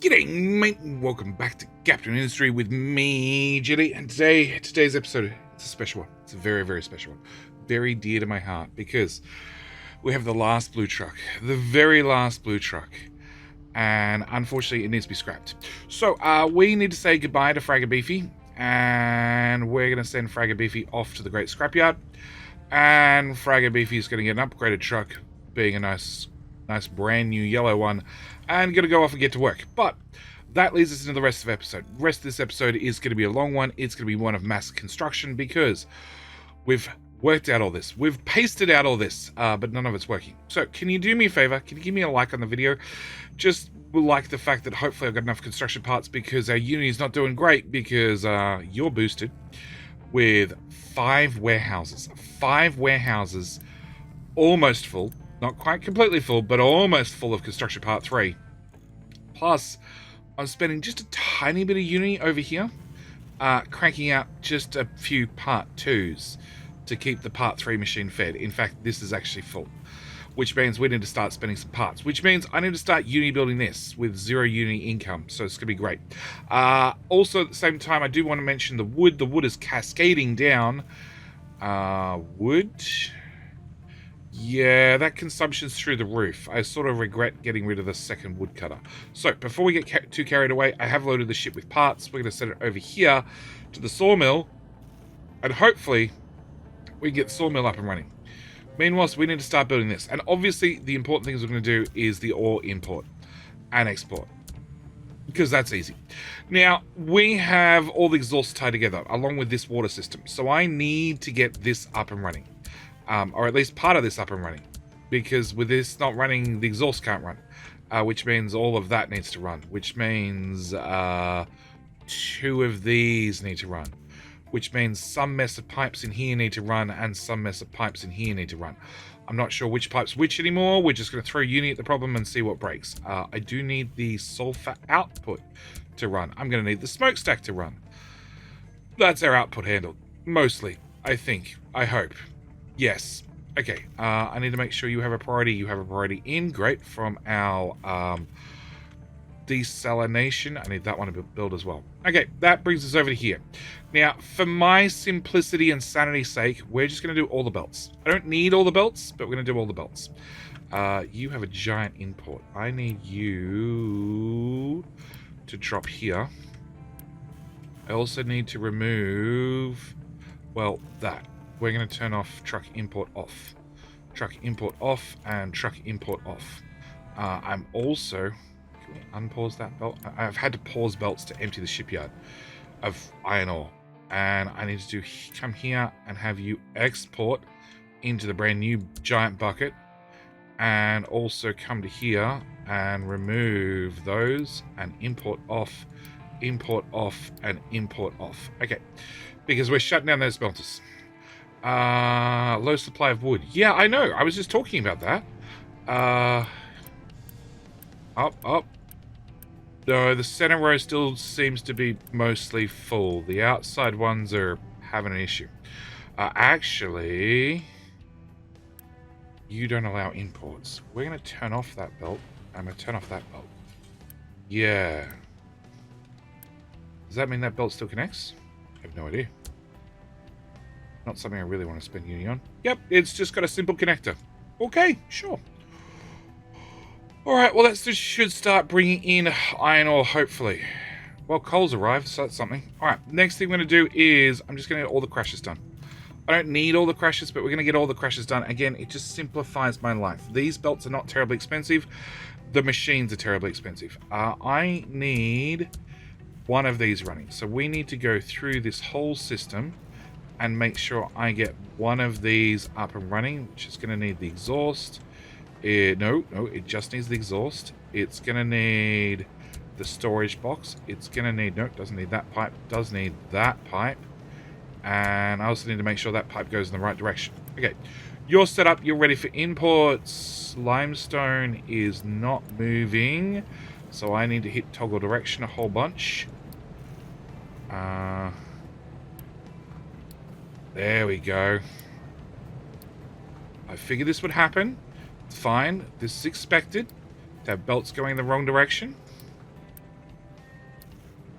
G'day, mate, and welcome back to Captain Industry with me, Jitty. And today's episode, it's a special one. It's a very, very special one. Very dear to my heart because we have the last blue truck, the very last blue truck, and unfortunately, it needs to be scrapped. So we need to say goodbye to Fragga Beefy, and we're going to send Fragga Beefy off to the Great Scrapyard. And Fragga Beefy is going to get an upgraded truck, being a nice brand new yellow one, and gonna go off and get to work. But that leads us into the rest of the episode. The rest of this episode is going to be a long one. It's going to be one of mass construction because we've worked out all this. We've pasted out all this, but none of it's working. So can you do me a favor? Can you give me a like on the video? Just like the fact that hopefully I've got enough construction parts, because our Unity is not doing great because you're boosted with 5 warehouses. 5 warehouses almost full. Not quite completely full, but almost full of construction part 3. Plus, I'm spending just a tiny bit of Unity over here, cranking out just a few part 2s to keep the part 3 machine fed. In fact, this is actually full, which means we need to start spending some parts, which means I need to start Unity building this with 0 Unity income, so it's going to be great. Also, at the same time, I do want to mention the wood. The wood is cascading down. Wood... Yeah, that consumption's through the roof. I sort of regret getting rid of the second woodcutter. So, before we get too carried away, I have loaded the ship with parts. We're going to send it over here to the sawmill, and hopefully we can get the sawmill up and running. Meanwhile, we need to start building this. And obviously, the important things we're going to do is the ore import and export, because that's easy. Now, we have all the exhausts tied together, along with this water system. So I need to get this up and running. Or at least part of this up and running, because with this not running, the exhaust can't run, which means all of that needs to run, which means 2 of these need to run, which means some mess of pipes in here need to run, and some mess of pipes in here need to run. I'm not sure which pipe's which anymore. We're just going to throw Uni at the problem and see what breaks. I do need the sulfur output to run. I'm going to need the smokestack to run. That's our output handled, mostly, I think, I hope. Yes. Okay. I need to make sure you have a priority. You have a priority in. Great. From our desalination. I need that one to build as well. Okay. That brings us over to here. Now, for my simplicity and sanity's sake, we're just going to do all the belts. I don't need all the belts, but we're going to do all the belts. You have a giant import. I need you to drop here. I also need to remove, well, that. We're going to turn off truck import off. Truck import off and truck import off. I'm also... Can we unpause that belt? I've had to pause belts to empty the shipyard of iron ore. And I need to come here and have you export into the brand new giant bucket. And also come to here and remove those and import off, and import off. Okay. Because we're shutting down those smelters. Low supply of wood. Yeah, I know. I was just talking about that. Up. No, the center row still seems to be mostly full. The outside ones are having an issue. Actually, you don't allow imports. We're going to turn off that belt. I'm going to turn off that belt. Yeah. Does that mean that belt still connects? I have no idea. Not something I really want to spend Uni on. Yep, it's just got a simple connector. Okay, sure. Alright, well, that should start bringing in iron ore, hopefully. Well, coal's arrived, so that's something. Alright, next thing I'm going to do is I'm just going to get all the crashes done. I don't need all the crashes, but we're going to get all the crashes done. Again, it just simplifies my life. These belts are not terribly expensive. The machines are terribly expensive. I need one of these running. So we need to go through this whole system and make sure I get one of these up and running, which is going to need the exhaust. No, it just needs the exhaust. It's going to need the storage box. It's going to need, no, it doesn't need that pipe. It does need that pipe. And I also need to make sure that pipe goes in the right direction. Okay, you're set up. You're ready for imports. Limestone is not moving, so I need to hit toggle direction a whole bunch. There we go. I figured this would happen. It's fine. This is expected. To have belts going in the wrong direction.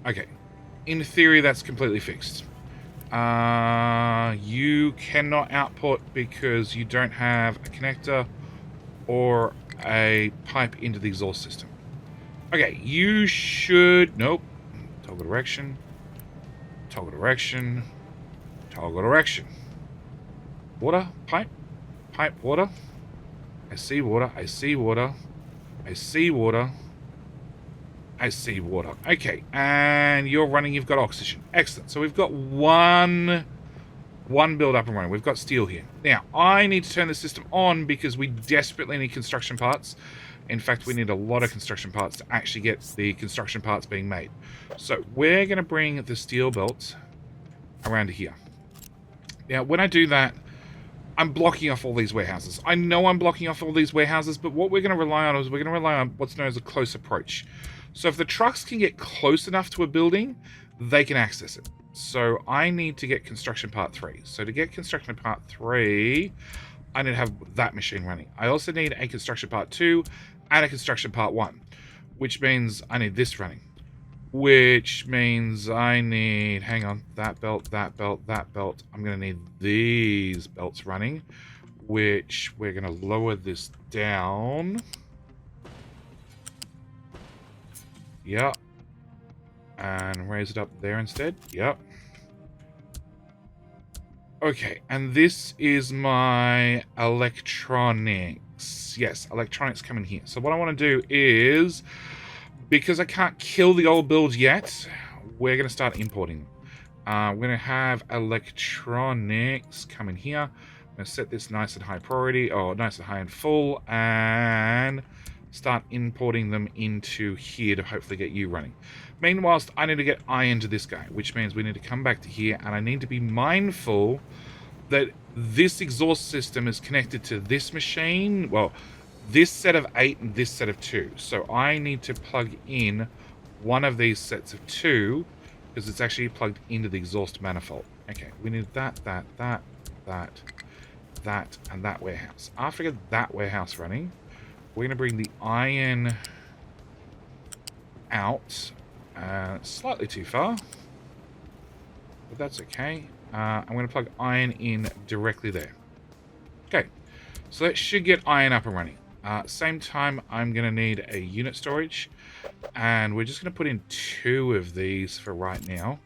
Okay. In theory, that's completely fixed. You cannot output because you don't have a connector or a pipe into the exhaust system. Okay, you should... Nope. Toggle direction. Toggle direction. Toggle direction. Water. Pipe. Pipe. Water. I see water. I see water. I see water. I see water. Okay, and you're running. You've got oxygen. Excellent. So we've got one build up and running. We've got steel here. Now, I need to turn the system on because we desperately need construction parts. In fact, we need a lot of construction parts to actually get the construction parts being made. So we're going to bring the steel belts around here. Now, when I do that, I'm blocking off all these warehouses. I know I'm blocking off all these warehouses, but what we're going to rely on is we're going to rely on what's known as a close approach. So if the trucks can get close enough to a building, they can access it. So I need to get construction part 3. So to get construction part 3, I need to have that machine running. I also need a construction part 2 and a construction part 1, which means I need this running. Which means I need, hang on, that belt, that belt, that belt. I'm going to need these belts running, which we're going to lower this down. Yep. And raise it up there instead. Yep. Okay, and this is my electronics. Yes, electronics coming here. So what I want to do is, because I can't kill the old builds yet, we're going to start importing. We're going to have electronics come in here. I'm going to set this nice and high priority, or nice and high and full, and start importing them into here to hopefully get you running. Meanwhile, I need to get iron to this guy, which means we need to come back to here, and I need to be mindful that this exhaust system is connected to this machine. Well, this set of 8 and this set of 2. So I need to plug in one of these sets of 2 because it's actually plugged into the exhaust manifold. Okay, we need that, and that warehouse. After I get that warehouse running, we're going to bring the iron out. Slightly too far, but that's okay. I'm going to plug iron in directly there. Okay, so that should get iron up and running. Same time, I'm going to need a unit storage, and we're just going to put in 2 of these for right now.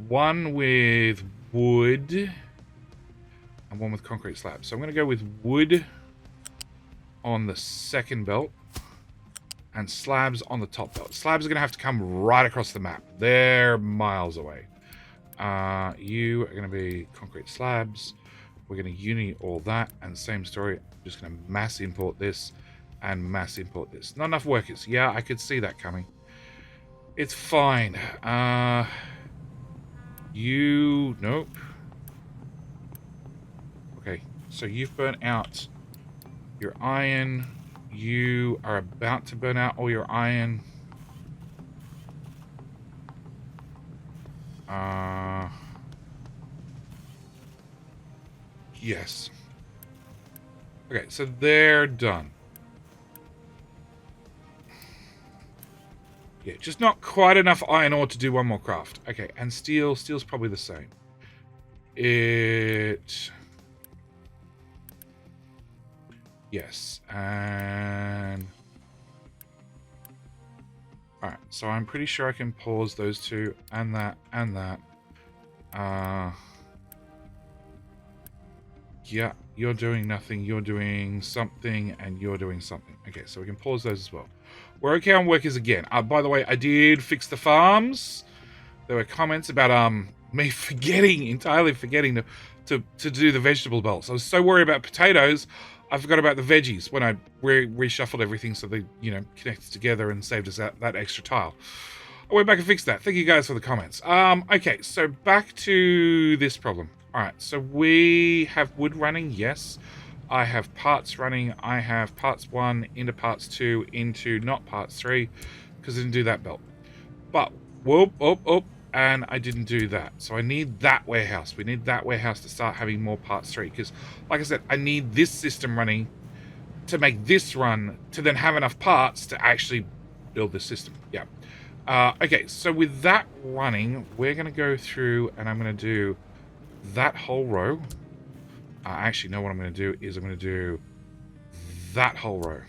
One with wood and one with concrete slabs. So I'm going to go with wood on the second belt and slabs on the top belt. Slabs are going to have to come right across the map. They're miles away. You are going to be concrete slabs. We're going to uni all that, and same story. I'm just going to mass import this and mass import this. Not enough workers. Yeah, I could see that coming. It's fine. Nope. Okay, so you've burnt out your iron. You are about to burn out all your iron. Yes. Okay, so they're done. Yeah, just not quite enough iron ore to do one more craft. Okay, and steel. Steel's probably the same. Yes, and... Alright, so I'm pretty sure I can pause those 2, and that, and that. Yeah, you're doing nothing, you're doing something, and you're doing something. Okay, so we can pause those as well. We're okay on workers again. By the way, I did fix the farms. There were comments about me entirely forgetting to do the vegetable belts. I was so worried about potatoes, I forgot about the veggies when I reshuffled everything so they, connected together and saved us that extra tile. I went back and fixed that. Thank you guys for the comments. Okay, so back to this problem. All right, so we have wood running, yes. I have parts running. I have parts 1 into parts 2 into not parts 3 because I didn't do that belt. But, whoop, and I didn't do that. So I need that warehouse. We need that warehouse to start having more parts 3 because, like I said, I need this system running to make this run to then have enough parts to actually build this system. Yeah. Okay, so with that running, we're going to go through and I'm going to do that whole row. Actually, no, what I'm going to do is I'm going to do that whole row.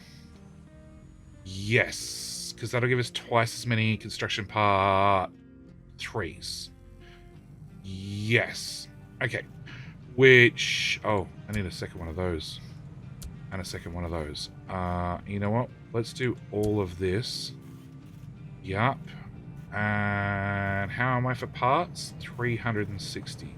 Yes, because that'll give us twice as many construction part 3s. Yes. Okay. Which... Oh, I need a second one of those. And a second one of those. You know what? Let's do all of this. Yup. And how am I for parts? 360.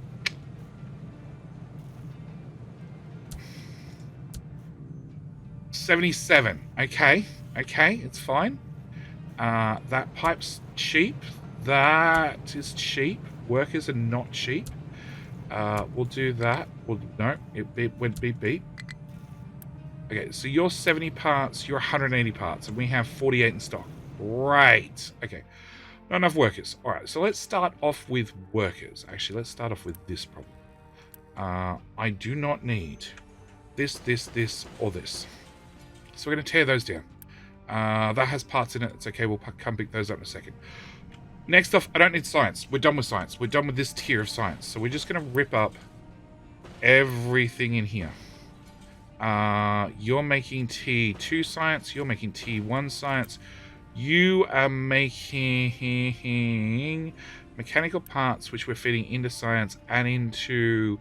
$77. Okay. Okay, it's fine. That pipe's cheap. That is cheap. Workers are not cheap. We'll do that. No, it went beep beep. Okay, so you're 70 parts, you're 180 parts, and we have 48 in stock. Right. Okay. Not enough workers. All right, so let's start off with workers. Actually, let's start off with this problem. I do not need this, or this. So we're going to tear those down. That has parts in it. It's okay. We'll come pick those up in a second. Next off, I don't need science. We're done with science. We're done with this tier of science. So we're just going to rip up everything in here. You're making T2 science. You're making T1 science. You are making mechanical parts, which we're feeding into science and into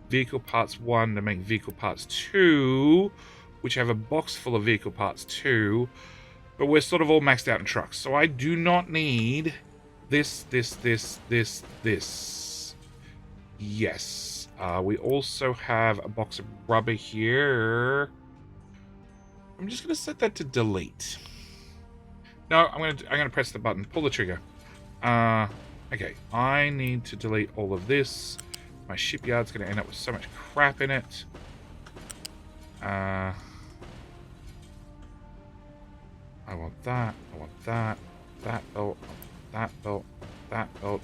vehicle parts 1 to make vehicle parts 2, which have a box full of vehicle parts 2. But we're sort of all maxed out in trucks. So I do not need this. Yes. We also have a box of rubber here. I'm just going to set that to delete. No, I'm gonna press the button. Pull the trigger. Okay. I need to delete all of this. My shipyard's going to end up with so much crap in it. I want that. I want that. That belt. That belt. That belt.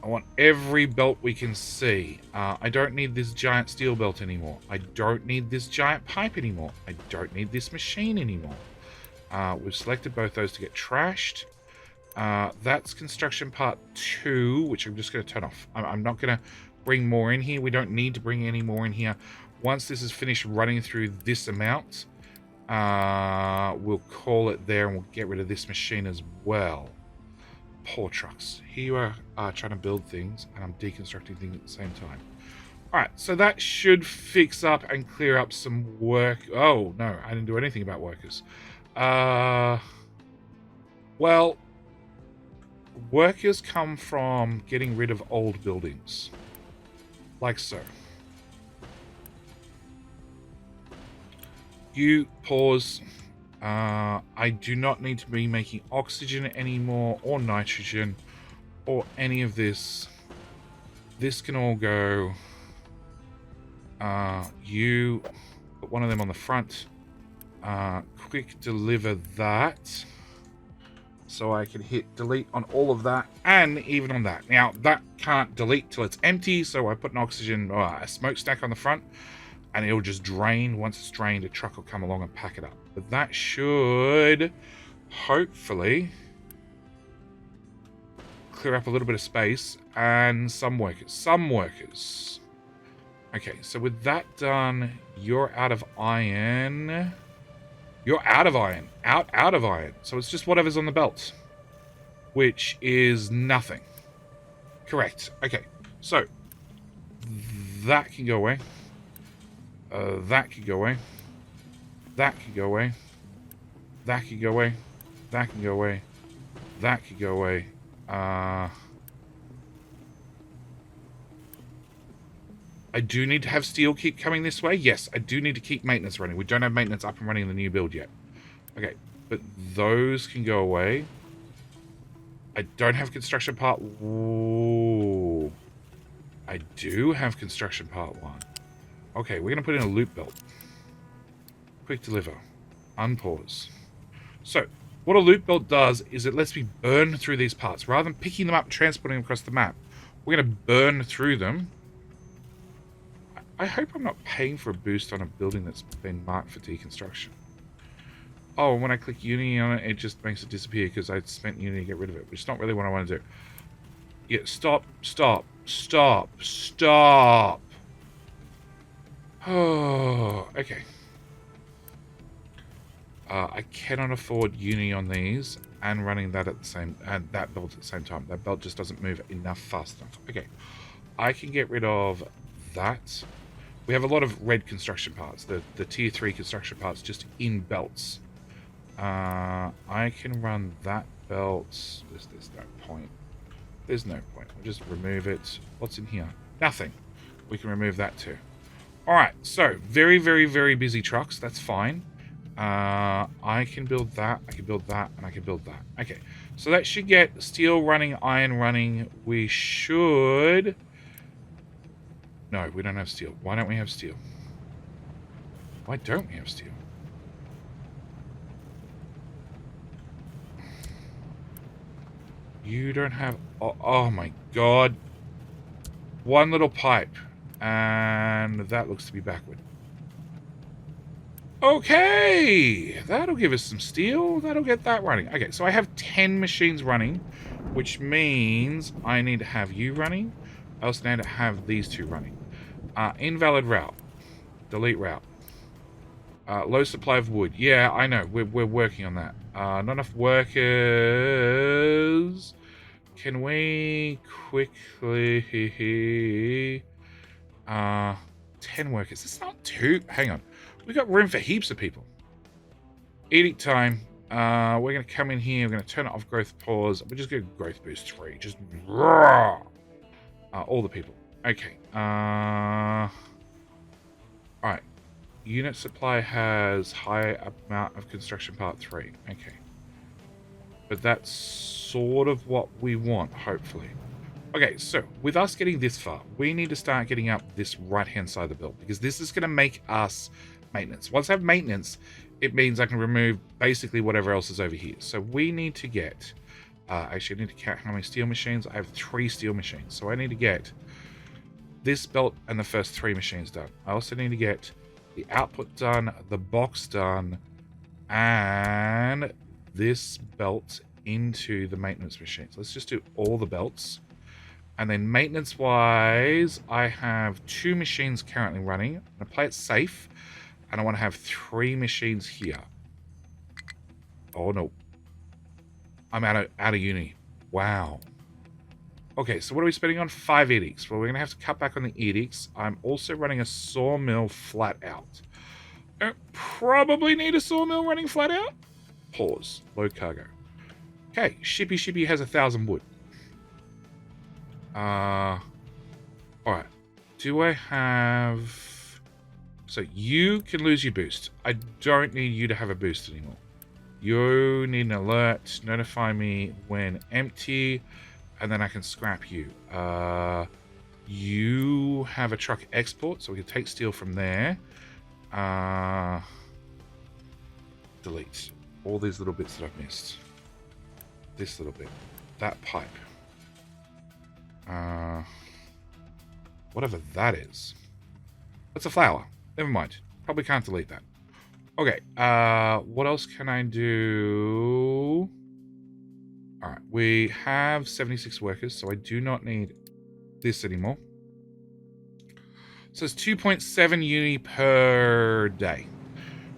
I want every belt we can see. I don't need this giant steel belt anymore. I don't need this giant pipe anymore. I don't need this machine anymore. We've selected both those to get trashed. That's construction part 2, which I'm just going to turn off. I'm not going to bring more in here. We don't need to bring any more in here. Once this is finished running through this amount, we'll call it there and we'll get rid of this machine as well. Poor trucks. Here you are trying to build things, and I'm deconstructing things at the same time. Alright, so that should fix up and clear up some work. Oh, no, I didn't do anything about workers. Well, workers come from getting rid of old buildings. Like so. You pause. I do not need to be making oxygen anymore, or nitrogen, or any of this. This can all go. You put one of them on the front. Quick deliver that. So I can hit delete on all of that, and even on that. Now, that can't delete till it's empty, so I put an oxygen, a smokestack on the front, and it'll just drain. Once it's drained, a truck will come along and pack it up. But that should, hopefully, clear up a little bit of space and some workers. Some workers. Okay, so with that done, you're out of iron. You're out of iron. Out of iron. So it's just whatever's on the belt. Which is nothing. Correct. Okay, so that can go away. That could go away. That could go away. That could go away. That can go away. That could go away. I do need to have steel keep coming this way. Yes, I do need to keep maintenance running. We don't have maintenance up and running in the new build yet. Okay, but those can go away. I don't have construction part... Ooh. I do have construction part 1. Okay, we're going to put in a loop belt. Quick deliver. Unpause. So, what a loop belt does is it lets me burn through these parts. Rather than picking them up and transporting them across the map, we're going to burn through them. I hope I'm not paying for a boost on a building that's been marked for deconstruction. Oh, and when I click Unity on it, it just makes it disappear because I spent Unity to get rid of it, which is not really what I want to do. Yeah, stop. Oh, okay. I cannot afford Unity on these and running that at the same, and that belt at the same time. That belt just doesn't move enough fast enough. Okay, I can get rid of that. We have a lot of red construction parts, the tier 3 construction parts just in belts. I can run that belt. There's no point. There's no point. I'll just remove it. What's in here? Nothing. We can remove that too. Alright, so very, very, very busy trucks. That's fine. I can build that, I can build that, and I can build that. Okay, so that should get steel running, iron running. We should... No, we don't have steel. Why don't we have steel? Why don't we have steel? You don't have... Oh my god. One little pipe. And that looks to be backward. Okay, that'll give us some steel. That'll get that running. Okay, so I have 10 machines running, which means I need to have you running. I also need to have these two running. Invalid route. Delete route. Low supply of wood. Yeah, I know. We're working on that. Not enough workers. Can we quickly... 10 workers. It's not too... Hang on. We got room for heaps of people. Edict time. We're going to come in here. We're going to turn it off growth pause. We're just going to growth boost 3. Just raw. All the people. Okay. Alright. Unit supply has high amount of construction part 3. Okay. But that's sort of what we want, hopefully. Okay, so with us getting this far, we need to start getting up this right-hand side of the build because this is going to make us maintenance. Once I have maintenance, it means I can remove basically whatever else is over here. So we need to get... actually, I need to count how many steel machines. I have 3 steel machines. So I need to get this belt and the first 3 machines done. I also need to get the output done, the box done, and this belt into the maintenance machines. Let's just do all the belts. And then maintenance-wise, I have 2 machines currently running. I'm going to play it safe. And I want to have 3 machines here. Oh, no. I'm out of uni. Wow. Okay, so what are we spending on? 5 edicts. Well, we're going to have to cut back on the edicts. I'm also running a sawmill flat out. I probably need a sawmill running flat out. Pause. Load cargo. Okay, Shippy has 1,000 wood. Alright. Do I have... So you can lose your boost. I don't need you to have a boost anymore. You need an alert. Notify me when empty. And then I can scrap you. You have a truck export. So we can take steel from there. Delete. All these little bits that I've missed. This little bit. That pipe. Whatever that is. That's a flower. Never mind. Probably can't delete that. Okay. What else can I do? Alright. We have 76 workers, so I do not need this anymore. So it's 2.7 uni per day,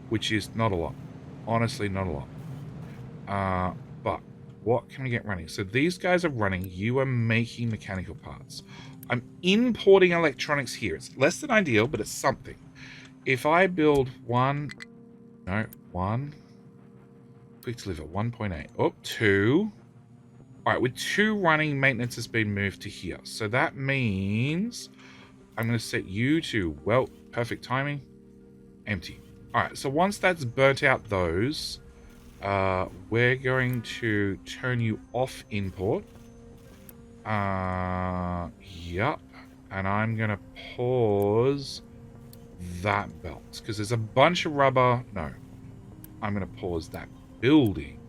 which is not a lot. Honestly, not a lot. But what can we get running? So these guys are running. You are making mechanical parts. I'm importing electronics here. It's less than ideal, but it's something. If I build one, quick deliver, 1.8, oh, 2. All right, with 2 running, maintenance has been moved to here. So that means I'm going to set you to, well, perfect timing, empty. All right, so once that's burnt out those, we're going to turn you off import. Yep. And I'm going to pause that belt because there's a bunch of rubber. No, I'm going to pause that building.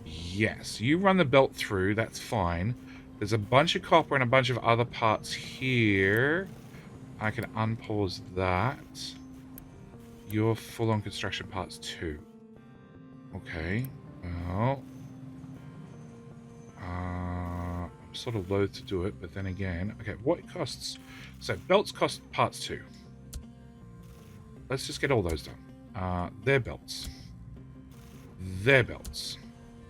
Yes, you run the belt through. That's fine. There's a bunch of copper and a bunch of other parts here. I can unpause that. You're full on construction parts 2. Okay. Well, I'm sort of loath to do it, but then again, okay, what costs? So belts cost parts 2. Let's just get all those done. They're belts. They're belts.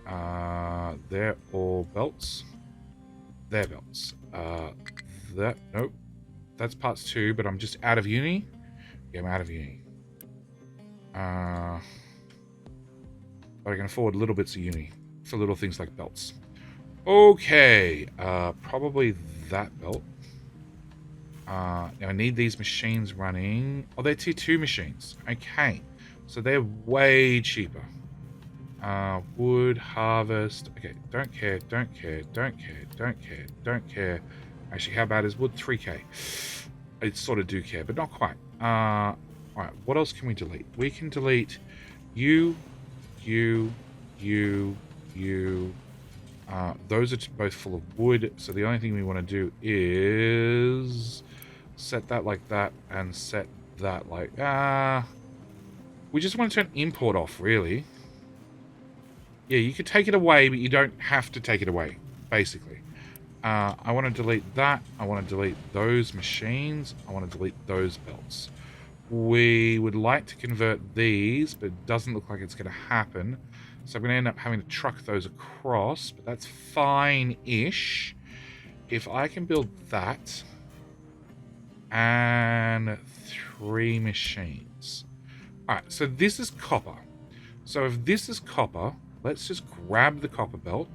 They're all belts. They're belts. Nope. That's parts 2, but I'm just out of uni. Yeah, I'm out of uni. But I can afford little bits of uni for little things like belts. Okay, probably that belt. Now I need these machines running. Oh, they're tier 2 machines. Okay, so they're way cheaper. Wood harvest. Okay, don't care, don't care, don't care, don't care, don't care. Actually, how bad is wood? 3k. I sort of do care, but not quite. Alright, what else can we delete? We can delete you. Those are both full of wood, so the only thing we want to do is set that like that and set that like... we just want to turn import off, really. Yeah, you could take it away, but you don't have to take it away, basically. I want to delete that. I want to delete those machines. I want to delete those belts. We would like to convert these, but it doesn't look like it's going to happen. So I'm going to end up having to truck those across, but that's fine-ish. If I can build that and 3 machines. Alright, so this is copper. So if this is copper, let's just grab the copper belt.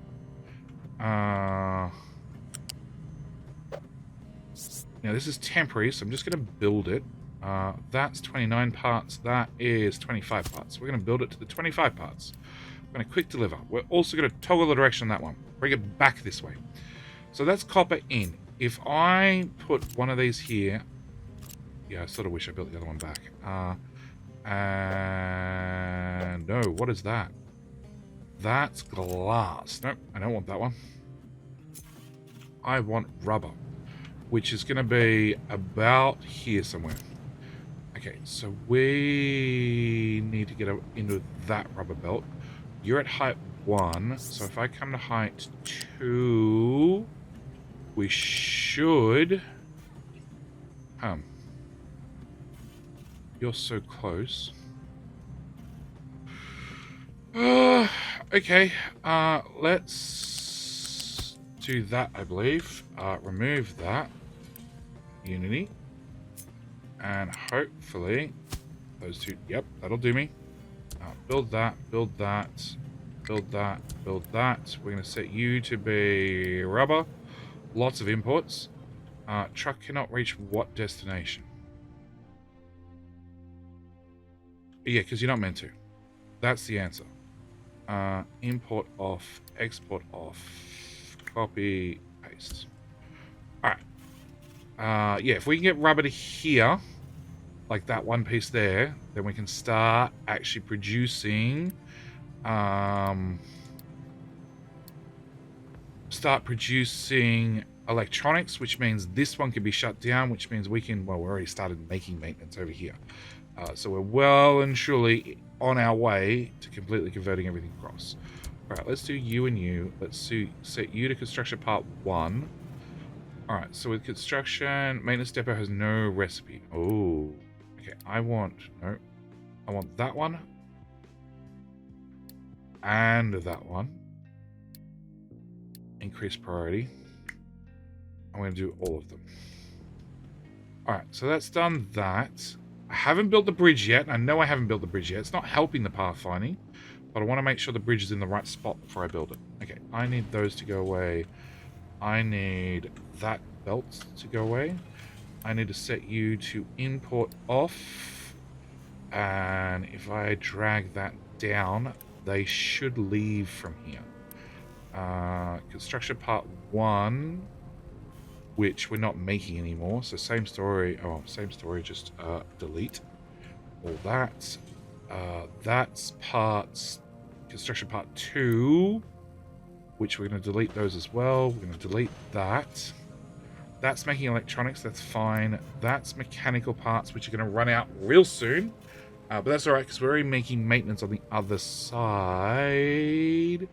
Now this is temporary, so I'm just going to build it. That's 29 parts. That is 25 parts. We're going to build it to the 25 parts. We're going to quick deliver. We're also going to toggle the direction on that one. Bring it back this way. So that's copper in. If I put one of these here... Yeah, I sort of wish I built the other one back. And... No, what is that? That's glass. Nope, I don't want that one. I want rubber, which is going to be about here somewhere. Okay, so we need to get into that rubber belt. You're at height 1, so if I come to height 2, we should... You're so close. Okay, let's do that, I believe. Remove that. Unity. And hopefully, those two, yep, that'll do me. Build that, build that, build that, build that. We're going to set you to be rubber. Lots of imports. Truck cannot reach what destination? Yeah, because you're not meant to. That's the answer. Import off, export off, copy, paste. Alright. Yeah, if we can get rubber to here, like that one piece there, then we can start actually producing electronics, which means this one can be shut down, which means we can, well, we already started making maintenance over here. So we're well and truly on our way to completely converting everything across. Alright, let's do you and you. Let's set you to construction part 1. Alright, so with construction, maintenance depot has no recipe. Oh, okay, I want that one. And that one. Increase priority. I'm going to do all of them. Alright, so that's done that. I haven't built the bridge yet. I know I haven't built the bridge yet. It's not helping the pathfinding, but I want to make sure the bridge is in the right spot before I build it. Okay, I need those to go away. I need that belt to go away. I need to set you to import off. And if I drag that down, they should leave from here. Construction part 1, which we're not making anymore. So same story. Oh, same story, just delete all that. That's parts, construction part 2, which we're going to delete those as well. We're going to delete that. That's making electronics, that's fine. That's mechanical parts, which are going to run out real soon. But that's all right, because we're already making maintenance on the other side.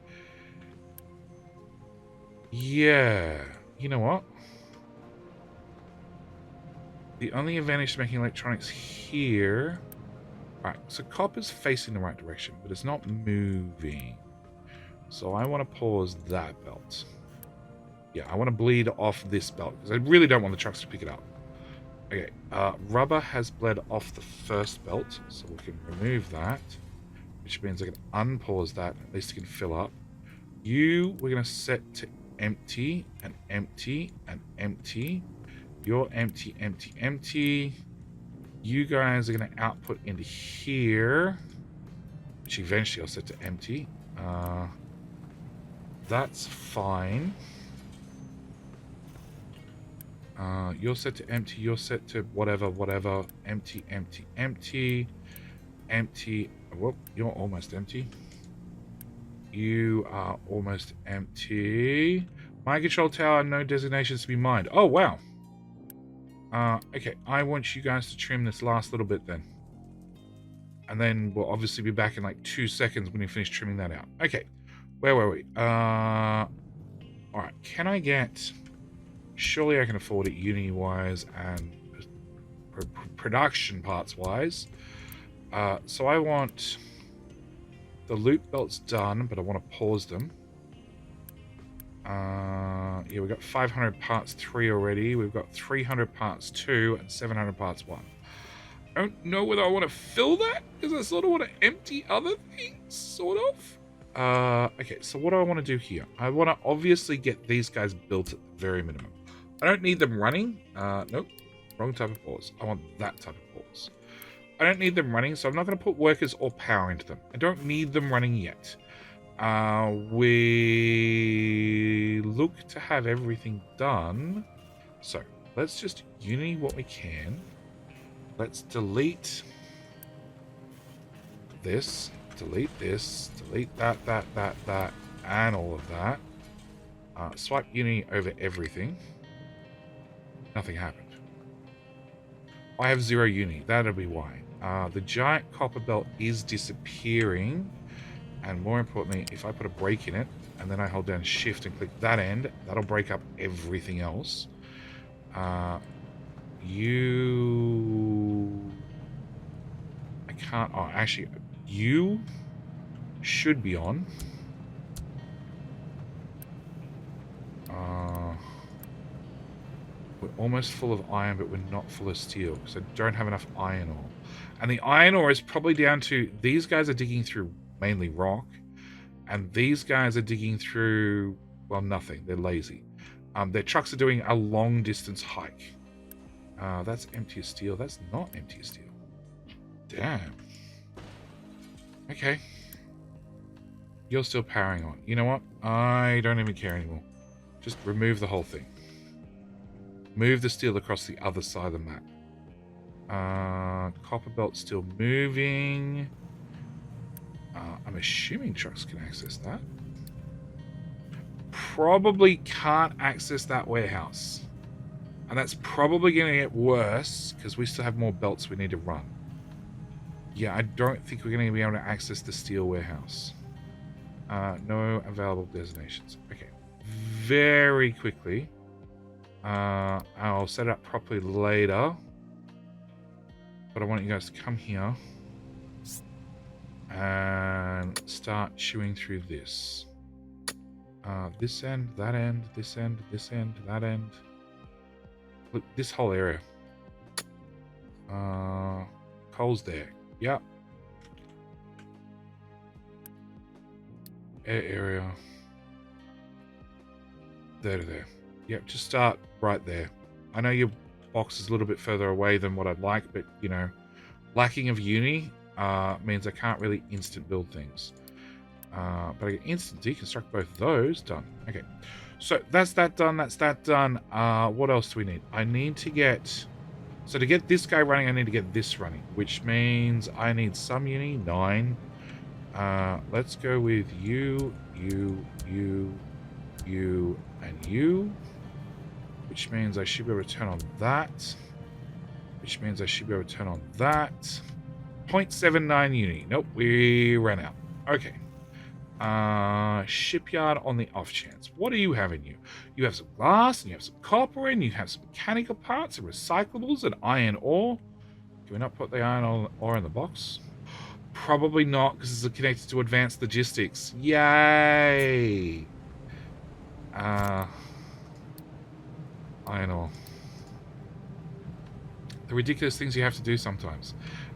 Yeah. You know what? The only advantage to making electronics here... Alright, so copper's facing the right direction, but it's not moving. So I want to pause that belt. Yeah, I want to bleed off this belt, because I really don't want the trucks to pick it up. Okay, rubber has bled off the first belt, so we can remove that, which means I can unpause that, at least it can fill up. You, we're going to set to empty, and empty, and empty. You're empty, empty, empty. You guys are going to output into here, which eventually I'll set to empty. That's fine. You're set to empty, you're set to whatever, whatever. Empty, empty, empty. Empty. Whoop, you're almost empty. You are almost empty. Mind control tower, no designations to be mined. Oh, wow. Okay, I want you guys to trim this last little bit then. And then we'll obviously be back in like 2 seconds when you finish trimming that out. Okay, where were we? Alright, can I get... Surely I can afford it uni-wise and production parts-wise. So I want the loop belts done, but I want to pause them. Yeah, we've got 500 parts 3 already. We've got 300 parts 2 and 700 parts 1. I don't know whether I want to fill that, because I sort of want to empty other things, sort of. Okay, so what do I want to do here? I want to obviously get these guys built at the very minimum. I don't need them running. Nope, wrong type of pause. I want that type of pause. I don't need them running, so I'm not going to put workers or power into them. I don't need them running yet. We look to have everything done. So let's just uni what we can. Let's delete this, delete that, and all of that. Swipe uni over everything. Nothing happened. I have 0 uni. That'll be why. The giant copper belt is disappearing. And more importantly, if I put a break in it, and then I hold down shift and click that end, that'll break up everything else. You... I can't... Oh, actually, you should be on. We're almost full of iron, but we're not full of steel, because I don't have enough iron ore. And the iron ore is probably down to... These guys are digging through mainly rock, and these guys are digging through... Well, nothing. They're lazy. Their trucks are doing a long-distance hike. That's empty of steel. That's not empty of steel. Damn. Okay. You're still powering on. You know what? I don't even care anymore. Just remove the whole thing. Move the steel across the other side of the map. Copper belt's still moving. I'm assuming trucks can access that. Probably can't access that warehouse. And that's probably going to get worse, because we still have more belts we need to run. Yeah, I don't think we're going to be able to access the steel warehouse. No available designations. Okay. Very quickly. I'll set it up properly later. But I want you guys to come here. And start chewing through this. This end, that end, this end, this end, that end. Look, this whole area. Coal's there. Yep. Air area. There to there. Yep, just start right there. I know your box is a little bit further away than what I'd like, but, you know, lacking of uni means I can't really instant build things. But I can instant deconstruct both of those. Done. Okay. So that's that done. That's that done. What else do we need? I need to get... So to get this guy running, I need to get this running, which means I need some uni. 9. Let's go with you, and you. Which means I should be able to turn on that. Which means I should be able to turn on that. 0.79 uni. Nope, we ran out. Okay. Shipyard on the off chance. What do you have in you? You have some glass, and you have some copper, and you have some mechanical parts, and recyclables, and iron ore. Can we not put the iron ore in the box? Probably not, because it's connected to advanced logistics. Yay! Iron ore. The ridiculous things you have to do sometimes.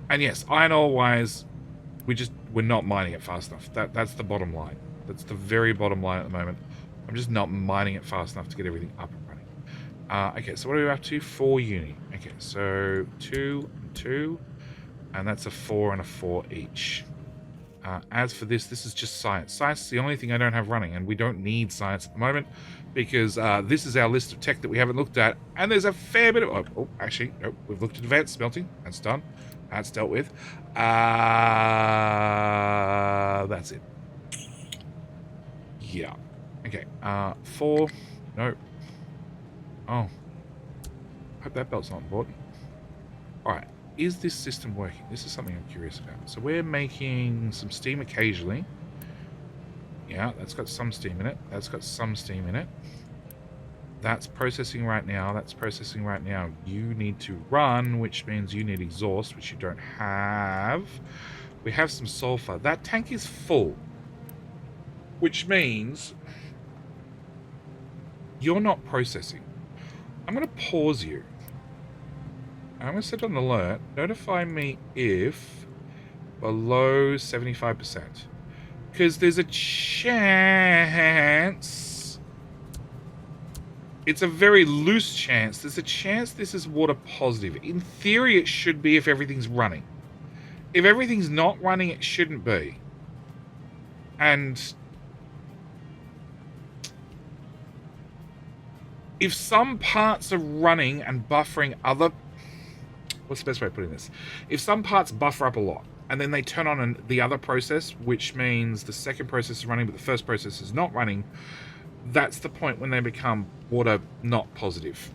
And yes, iron ore wise, we're not mining it fast enough. That's the bottom line. That's the very bottom line at the moment. I'm just not mining it fast enough to get everything up and running. Okay, so what are we up to? 4 uni. Okay, so 2 and 2, and that's a 4 and a 4 each. As for this is just science. Science is the only thing I don't have running, and we don't need science at the moment because this is our list of tech that we haven't looked at, and there's a fair bit of... actually, no, we've looked at advanced smelting. That's done. That's dealt with. That's it. Yeah. Okay. 4. No. Oh. Hope that belt's not important. Alright. Is this system working? This is something I'm curious about. So we're making some steam occasionally. Yeah, that's got some steam in it. That's got some steam in it. That's processing right now. That's processing right now. You need to run, which means you need exhaust, which you don't have. We have some sulfur. That tank is full, which means you're not processing. I'm going to pause you. I'm going to set an alert. Notify me if below 75%. Because there's a chance... It's a very loose chance. There's a chance this is water positive. In theory, it should be if everything's running. If everything's not running, it shouldn't be. And... if some parts are running and buffering other... What's the best way of putting this? If some parts buffer up a lot, and then they turn on the other process, which means the second process is running, but the first process is not running, that's the point when they become water not positive.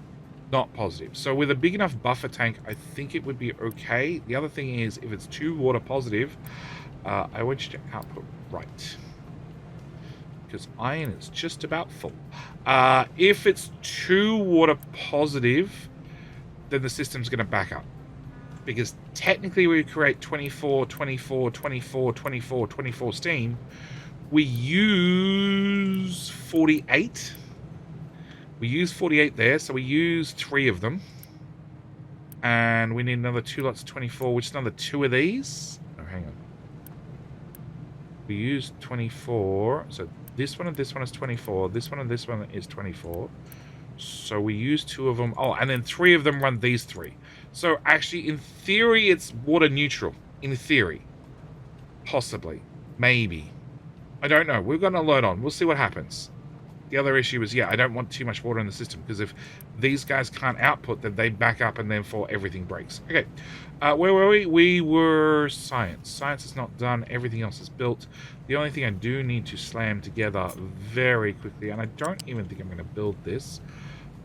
Not positive. So with a big enough buffer tank, I think it would be okay. The other thing is, if it's too water positive, I want you to output right. Because iron is just about full. If it's too water positive, then the system's going to back up. Because technically we create 24, 24, 24, 24, 24 steam. We use 48. We use 48 there, so we use 3 of them. And we need another 2 lots of 24, which is another 2 of these. Oh, hang on. We use 24, so this one and this one is 24. This one and this one is 24. So we use 2 of them. Oh, and then 3 of them run these 3. So actually, in theory, it's water neutral. In theory. Possibly. Maybe. I don't know. We've got an alert on. We'll see what happens. The other issue is, yeah, I don't want too much water in the system, because if these guys can't output, then they back up and therefore everything breaks. Okay. Where were we? We were science. Science is not done. Everything else is built. The only thing I do need to slam together very quickly, and I don't even think I'm going to build this.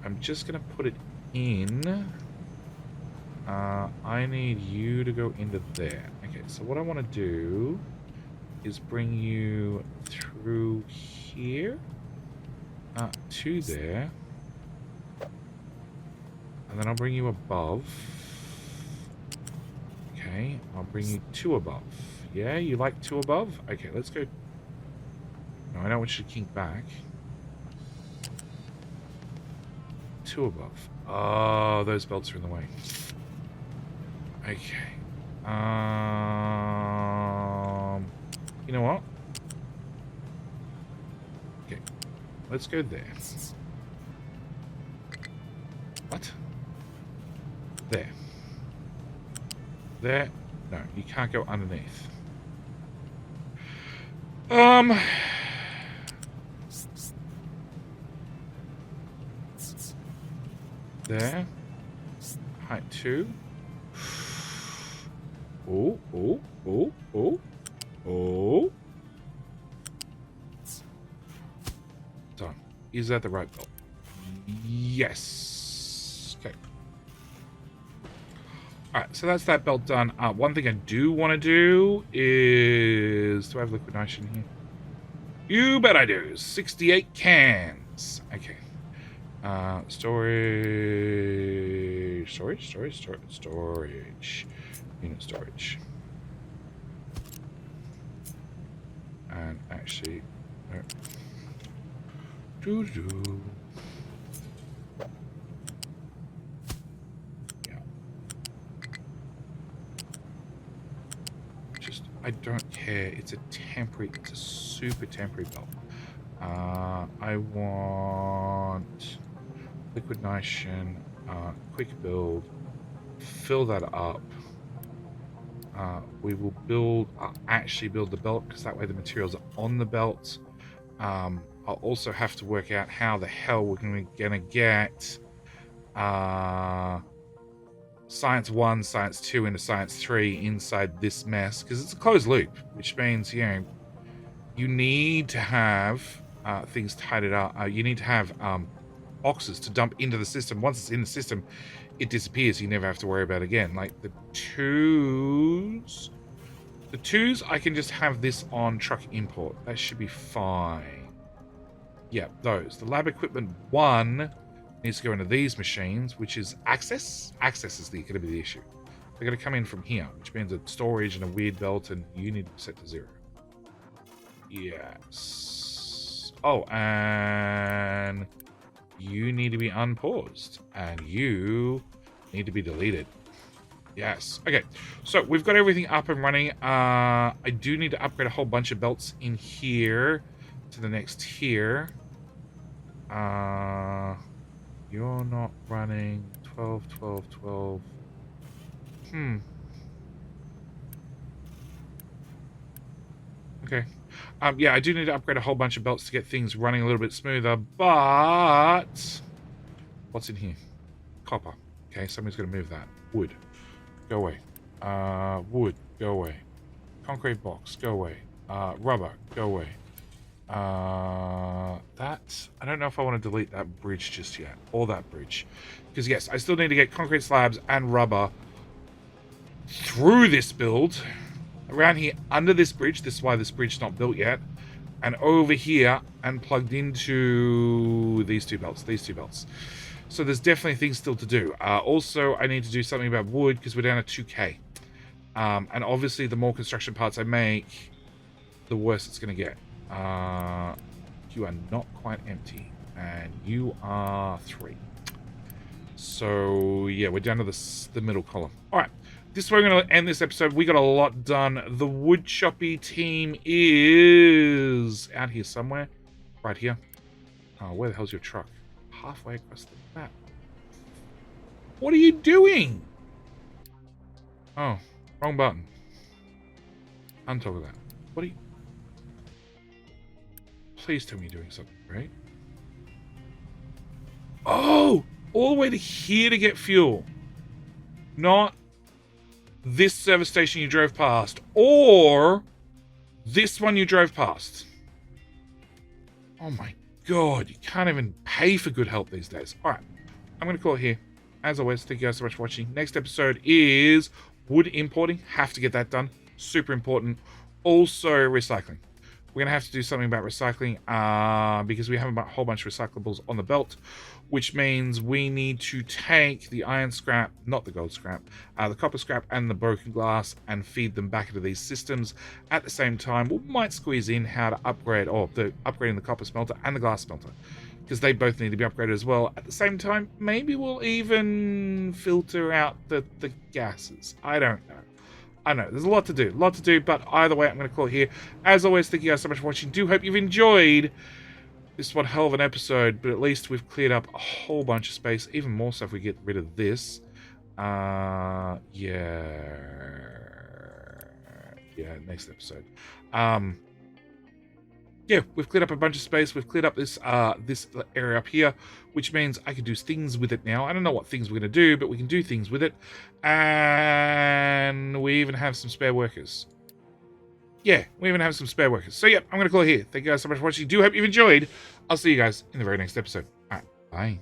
I'm just going to put it in. I need you to go into there. Okay, so what I want to do is bring you through here to there. And then I'll bring you above. Okay, I'll bring you 2 above. Yeah, you like 2 above? Okay, let's go. No, I don't want you to kink back. 2 above. Oh, those belts are in the way. Okay. You know what? Okay. Let's go there. What? There. There. No, you can't go underneath. There. Height 2. Oh, oh, oh, oh, oh. Done. Is that the right belt? Yes. Okay. Alright, so that's that belt done. One thing I do want to do is... Do I have liquid nitrogen here? You bet I do. 68 cans. Okay. Storage. Unit storage. And actually... No. Doo-doo. I don't care. It's a temporary, it's a super temporary belt. I want liquid nitrogen, quick build, fill that up. We will build, actually build the belt because that way the materials are on the belt. I'll also have to work out how the hell we're gonna get Science 1, Science 2 into Science 3 inside this mess, because it's a closed loop, which means, you know, you need to have things tidied up. You need to have boxes to dump into the system. Once it's in the system, it disappears. You never have to worry about it again. Like the twos, I can just have this on truck import. That should be fine. Yeah, those. The lab equipment 1 needs to go into these machines, which is access. Access is going to be the issue. They're going to come in from here, which means a storage and a weird belt, and you need to be set to 0. Yes. Oh, and you need to be unpaused, and you need to be deleted. Yes. Okay, so we've got everything up and running. I do need to upgrade a whole bunch of belts in here to the next tier. You're not running 12, 12, 12. Okay. Yeah, I do need to upgrade a whole bunch of belts to get things running a little bit smoother, but... What's in here? Copper. Okay, somebody's going to move that. Wood. Go away. Wood. Go away. Concrete box. Go away. Rubber. Go away. I don't know if I want to delete that bridge just yet, or that bridge, because yes, I still need to get concrete slabs and rubber through this build, around here under this bridge. This is why this bridge's not built yet, and over here and plugged into these two belts. So there's definitely things still to do. Also, I need to do something about wood because we're down to 2k, and obviously the more construction parts I make, the worse it's going to get. You are not quite empty, and you are 3. So yeah, we're down to the middle column. All right, this is where we're going to end this episode. We got a lot done. The wood choppy team is out here somewhere, right here. Where the hell's your truck? Halfway across the map. What are you doing? Oh, wrong button. Untoggle that. What are you? Please tell me you're doing something, right? Oh! All the way to here to get fuel. Not this service station you drove past. Or this one you drove past. Oh my god. You can't even pay for good help these days. Alright. I'm going to call it here. As always, thank you guys so much for watching. Next episode is wood importing. Have to get that done. Super important. Also, recycling. We're going to have to do something about recycling because we have a whole bunch of recyclables on the belt, which means we need to take the iron scrap, not the gold scrap, the copper scrap and the broken glass and feed them back into these systems. At the same time, we might squeeze in how to upgrade, or upgrading the copper smelter and the glass smelter, because they both need to be upgraded as well. At the same time, maybe we'll even filter out the gases. I don't know. I know, there's a lot to do, but either way, I'm going to call it here. As always, thank you guys so much for watching. Do hope you've enjoyed this one hell of an episode, but at least we've cleared up a whole bunch of space, even more so if we get rid of this. Yeah, next episode. Yeah, we've cleared up a bunch of space. We've cleared up this this area up here, which means I can do things with it now. I don't know what things we're going to do, but we can do things with it. And we even have some spare workers. Yeah, we even have some spare workers. So, yeah, I'm going to call it here. Thank you guys so much for watching. Do hope you've enjoyed. I'll see you guys in the very next episode. All right, bye.